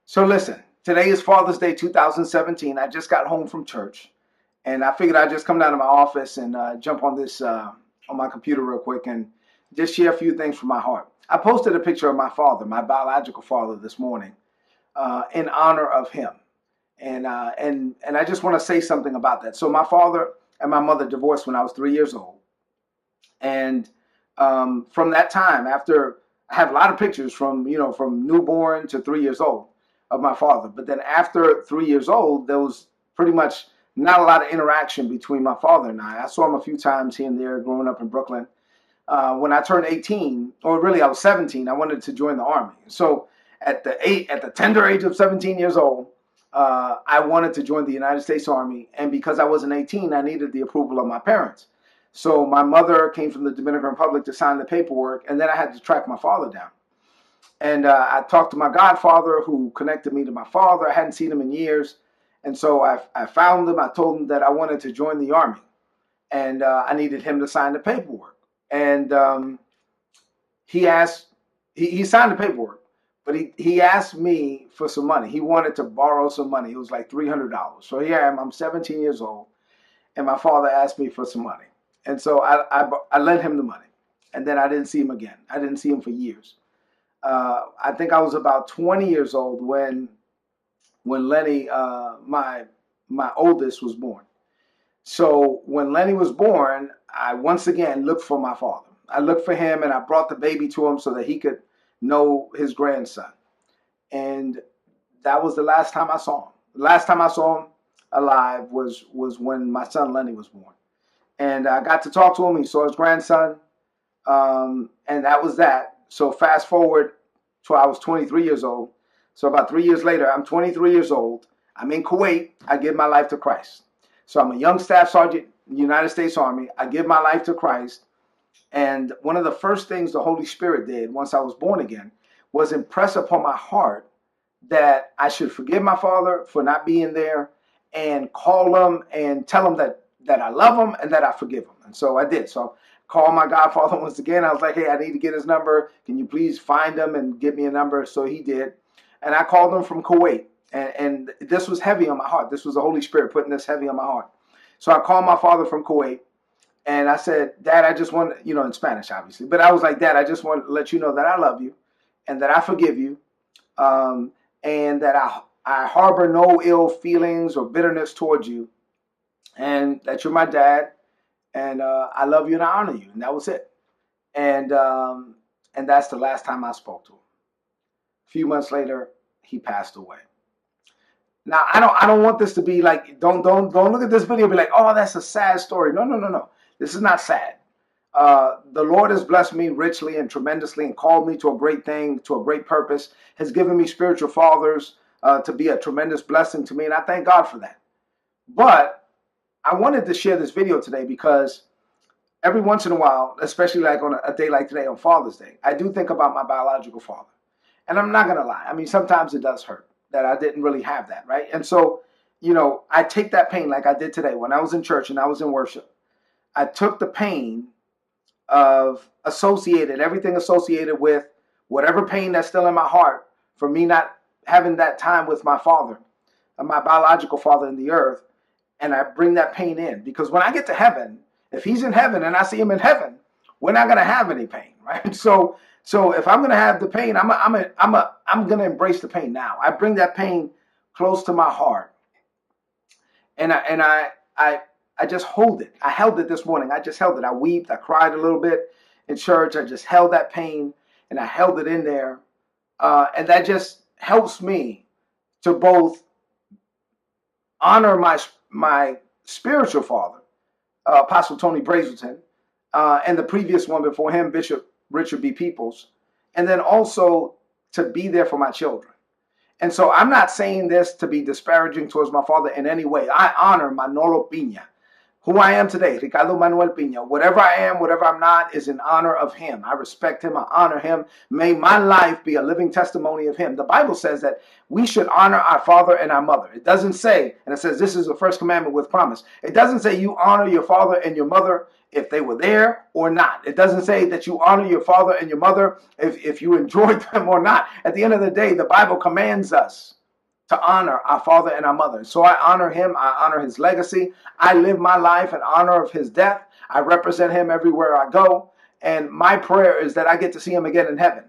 So listen, today is Father's Day 2017. I just got home from church, and I figured I'd just come down to my office and jump on this on my computer real quick and just share a few things from my heart. I posted a picture of my father, my biological father, this morning in honor of him, and I just want to say something about that. So my father and my mother divorced when I was 3 years old, and from that time, after I have a lot of pictures from newborn to 3 years old of my father. But then after 3 years old, there was pretty much not a lot of interaction between my father and I. I saw him a few times here and there growing up in Brooklyn. When I turned 18, or really I was 17, I wanted to join the army. So at the tender age of 17 years old, I wanted to join the United States Army, and because I wasn't 18, I needed the approval of my parents. So my mother came from the Dominican Republic to sign the paperwork, and then I had to track my father down. And I talked to my godfather, who connected me to my father. I hadn't seen him in years, and so I found him. I told him that I wanted to join the army, and I needed him to sign the paperwork. And he signed the paperwork, but he asked me for some money. He wanted to borrow some money. It was like $300. So here I am. I'm 17 years old, and my father asked me for some money. And so I lent him the money, and then I didn't see him again. I didn't see him for years. I think I was about 20 years old when Lenny, my oldest, was born. So when Lenny was born, I once again looked for my father. I looked for him, and I brought the baby to him so that he could know his grandson. And that was the last time I saw him. The last time I saw him alive was when my son Lenny was born. And I got to talk to him. He saw his grandson, and that was that. So fast forward to I was 23 years old. So about 3 years later, I'm 23 years old. I'm in Kuwait. I give my life to Christ. So I'm a young staff sergeant in the United States Army. I give my life to Christ. And one of the first things the Holy Spirit did once I was born again was impress upon my heart that I should forgive my father for not being there and call him and tell him that I love him and that I forgive him. And so I did. So I called my godfather once again. I was like, hey, I need to get his number. Can you please find him and give me a number? So he did. And I called him from Kuwait. And this was heavy on my heart. This was the Holy Spirit putting this heavy on my heart. So I called my father from Kuwait. And I said, Dad, I just want, in Spanish, obviously. But I was like, Dad, I just want to let you know that I love you and that I forgive you, and that I harbor no ill feelings or bitterness towards you, and that you're my dad, and I love you and I honor you. And that was it. And that's the last time I spoke to him. A few months later, he passed away. Now, I don't want this to be like, don't look at this video and be like, oh, that's a sad story. No. This is not sad. The Lord has blessed me richly and tremendously and called me to a great thing, to a great purpose, has given me spiritual fathers to be a tremendous blessing to me, and I thank God for that. But I wanted to share this video today because every once in a while, especially like on a day like today on Father's Day, I do think about my biological father. And I'm not going to lie. I mean, sometimes it does hurt that I didn't really have that, right? And so, I take that pain like I did today when I was in church and I was in worship. I took the pain of everything associated with whatever pain that's still in my heart for me not having that time with my father, my biological father in the earth, and I bring that pain in. Because when I get to heaven, if he's in heaven and I see him in heaven, we're not going to have any pain, right? So if I'm going to have the pain, I'm going to embrace the pain now. I bring that pain close to my heart, and I just hold it. I held it this morning. I just held it. I wept. I cried a little bit in church. I just held that pain, and I held it in there. And that just helps me to both honor my spiritual father, Apostle Tony Brazelton, and the previous one before him, Bishop Richard B. Peoples, and then also to be there for my children. And so I'm not saying this to be disparaging towards my father in any way. I honor Manolo Pina, Who I am today, Ricardo Manuel Pina, whatever I am, whatever I'm not, is in honor of him. I respect him. I honor him. May my life be a living testimony of him. The Bible says that we should honor our father and our mother. It doesn't say, and it says this is the first commandment with promise. It doesn't say you honor your father and your mother if they were there or not. It doesn't say that you honor your father and your mother if you enjoyed them or not. At the end of the day, the Bible commands us to honor our father and our mother. So I honor him. I honor his legacy. I live my life in honor of his death. I represent him everywhere I go. And my prayer is that I get to see him again in heaven.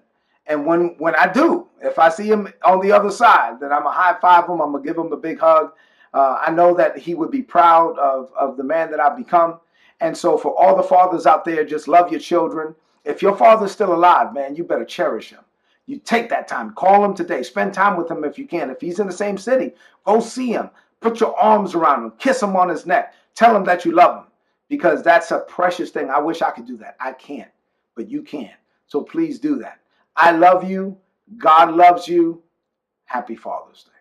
And when I do, if I see him on the other side, then I'm going to high five him. I'm going to give him a big hug. I know that he would be proud of the man that I've become. And so for all the fathers out there, just love your children. If your father's still alive, man, you better cherish him. You take that time. Call him today. Spend time with him if you can. If he's in the same city, go see him. Put your arms around him. Kiss him on his neck. Tell him that you love him, because that's a precious thing. I wish I could do that. I can't, but you can. So please do that. I love you. God loves you. Happy Father's Day.